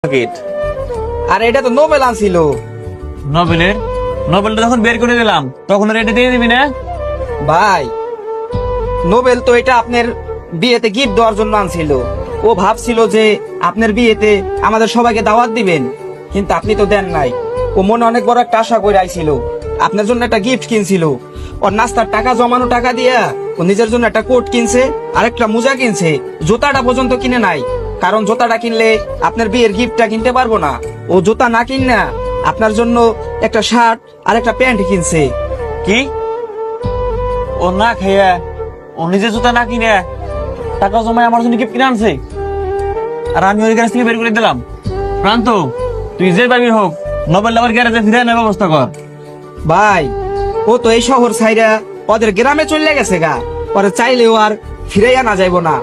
Packet. আর এটা তো Nobel আনছিল। নোবেলটা যখন বের করে দিলাম তখন আর এটা দিয়ে দিবি না? ভাই নোবেল তো এটা আপনার বিয়েতে গিফট দেওয়ার জন্য আনছিল। ও ভাবছিল যে আপনার বিয়েতে আমাদের সবাইকে দাওয়াত দিবেন, কিন্তু আপনি তো দেন নাই। ও মনে অনেক বড় একটা আশা করে আইছিল, আপনার জন্য একটা গিফট কিনছিল। ওর নাস্তার টাকা জমানো টাকা দিয়া ও নিজের জন্য একটা কোট কিনছে, আর একটা মোজা কিনছে, জুতাটা পর্যন্ত কিনে নাই। কারণ জুতাটা কিনলে আপনার বিয়ের গিফটটা কিনতে পারবো না। ও জুতা না কিনা আপনার জন্য একটা শার্ট আর একটা প্যান্ট কিনছে। কি? ও না খাইয়া, ও নিজের জুতা না কিনে টাকা জমায় আমার জন্য গিফট কিনে আনছে, আর আমি ওই গ্যারেজ থেকে বের করে দিলাম। প্রান্ত, তুই যে পাবি হোক, নোবেল আবার গ্যারেজে ফিরে আনার ব্যবস্থা কর। ভাই ও তো এই শহর ছাইরা ওদের গ্রামে চলে গেছে গা, পরে চাইলেও আর ফিরে আনা যাইব না।